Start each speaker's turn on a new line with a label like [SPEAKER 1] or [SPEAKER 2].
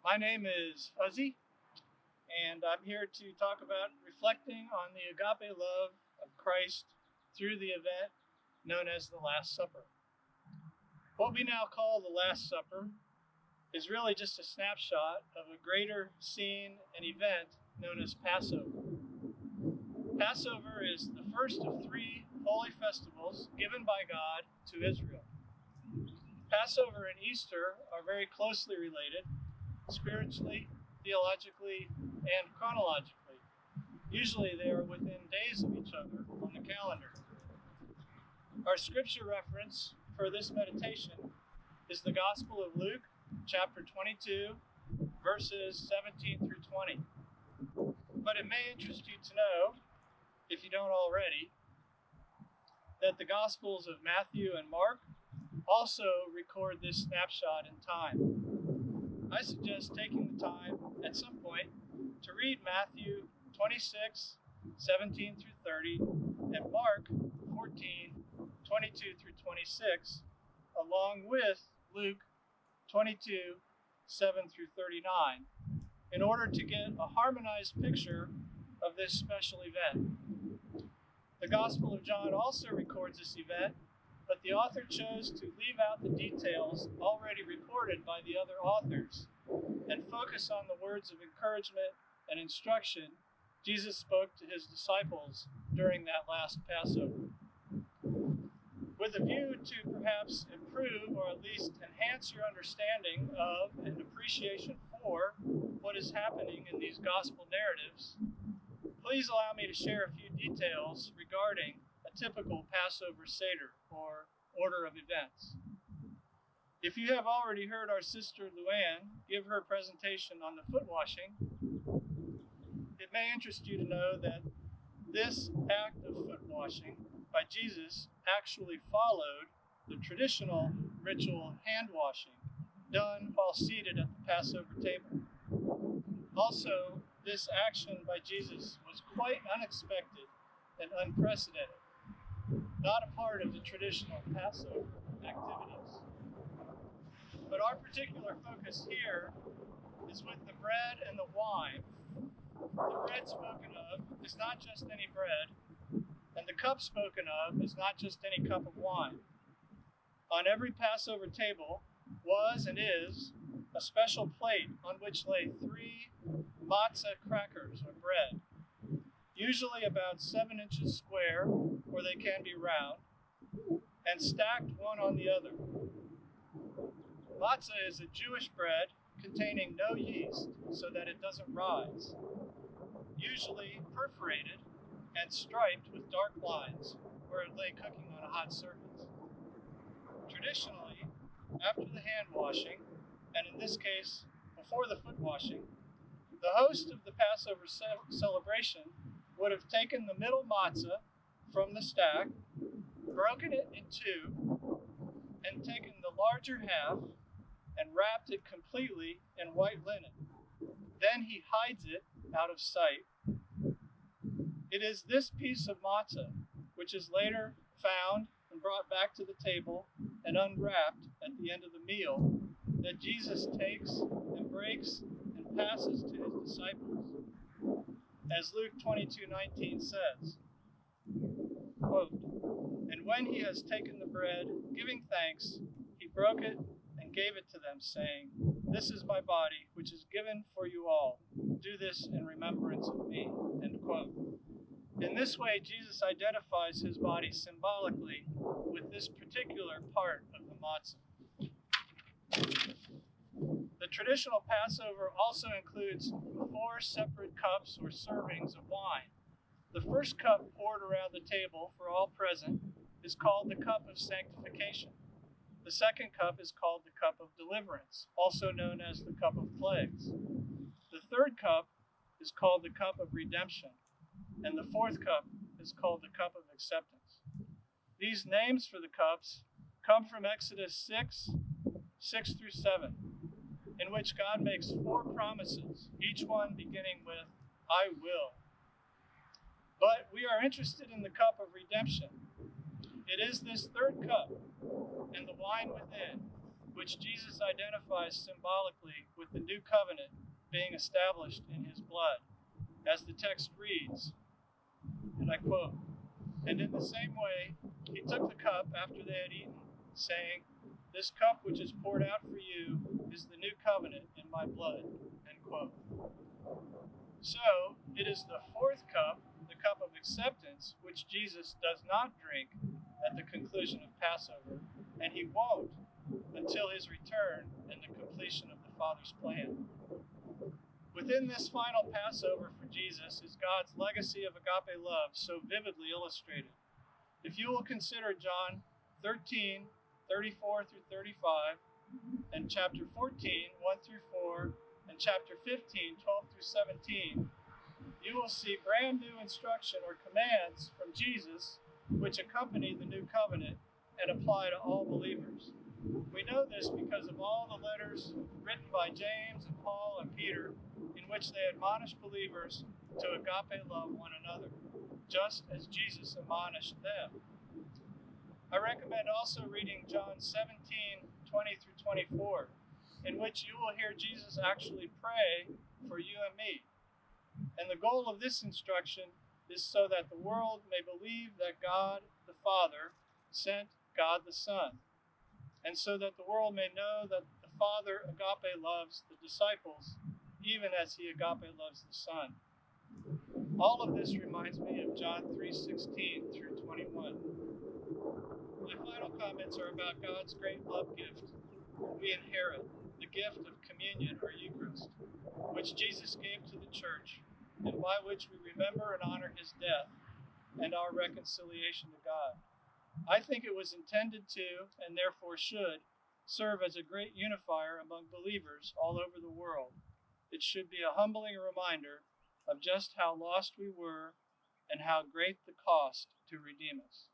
[SPEAKER 1] My name is Fuzzy, and I'm here to talk about reflecting on the agape love of Christ through the event known as the Last Supper. What we now call the Last Supper is really just a snapshot of a greater scene and event known as Passover. Passover is the first of three holy festivals given by God to Israel. Passover and Easter are very closely related, spiritually, theologically, and chronologically. Usually they are within days of each other on the calendar. Our scripture reference for this meditation is the Gospel of Luke, chapter 22, verses 17 through 20. But it may interest you to know, if you don't already, that the Gospels of Matthew and Mark also record this snapshot in time. I suggest taking the time at some point to read Matthew 26, 17 through 30, and Mark 14, 22 through 26, along with Luke 22, 7 through 39, in order to get a harmonized picture of this special event. The Gospel of John also records this event, but the author chose to leave out the details already reported by the other authors and focus on the words of encouragement and instruction Jesus spoke to his disciples during that last Passover. With a view to perhaps improve or at least enhance your understanding of and appreciation for what is happening in these gospel narratives, please allow me to share a few details regarding a typical Passover Seder, or order of events. If you have already heard our sister Luann give her presentation on the foot washing, it may interest you to know that this act of foot washing by Jesus actually followed the traditional ritual hand washing done while seated at the Passover table. Also, this action by Jesus was quite unexpected and unprecedented, not a part of the traditional Passover activities. But our particular focus here is with the bread and the wine. The bread spoken of is not just any bread, and the cup spoken of is not just any cup of wine. On every Passover table was and is a special plate on which lay 3 matzah crackers or bread, usually about 7 inches square, or they can be round, and stacked one on the other. Matzah is a Jewish bread containing no yeast so that it doesn't rise, usually perforated and striped with dark lines where it lay cooking on a hot surface. Traditionally, after the hand washing, and in this case, before the foot washing, the host of the Passover celebration would have taken the middle matzah from the stack, broken it in two, and taken the larger half and wrapped it completely in white linen. Then he hides it out of sight. It is this piece of matzah which is later found and brought back to the table and unwrapped at the end of the meal that Jesus takes and breaks and passes to his disciples. As Luke 22:19 says, quote, "And when he has taken the bread, giving thanks, he broke it and gave it to them, saying, 'This is my body, which is given for you all. Do this in remembrance of me.'" End quote. In this way, Jesus identifies his body symbolically with this particular part of the matzah. The traditional Passover also includes 4 separate cups or servings of wine. The first cup poured around the table for all present is called the Cup of Sanctification. The second cup is called the Cup of Deliverance, also known as the Cup of Plagues. The third cup is called the Cup of Redemption, and the fourth cup is called the Cup of Acceptance. These names for the cups come from Exodus 6 through 7, in which God makes 4 promises, each one beginning with, "I will." But we are interested in the cup of redemption. It is this third cup and the wine within which Jesus identifies symbolically with the new covenant being established in his blood, as the text reads, and I quote, "And in the same way, he took the cup after they had eaten, saying, 'This cup which is poured out for you is the new covenant in my blood.'" End quote. So, it is the fourth cup, the cup of acceptance, which Jesus does not drink at the conclusion of Passover, and he won't until his return and the completion of the Father's plan. Within this final Passover for Jesus is God's legacy of agape love so vividly illustrated. If you will consider John 13, 34 through 35, and chapter 14, 1 through 4, and chapter 15, 12 through 17, you will see brand new instruction or commands from Jesus which accompany the new covenant and apply to all believers. We know this because of all the letters written by James and Paul and Peter in which they admonish believers to agape love one another, just as Jesus admonished them. I recommend also reading John 17, 20 through 24, in which you will hear Jesus actually pray for you and me. And the goal of this instruction is so that the world may believe that God the Father sent God the Son, and so that the world may know that the Father agape loves the disciples, even as he agape loves the Son. All of this reminds me of John 3:16 through 21. My final comments are about God's great love gift we inherit, the gift of communion or Eucharist, which Jesus gave to the church, and by which we remember and honor his death and our reconciliation to God. I think it was intended to, and therefore should, serve as a great unifier among believers all over the world. It should be a humbling reminder of just how lost we were and how great the cost to redeem us.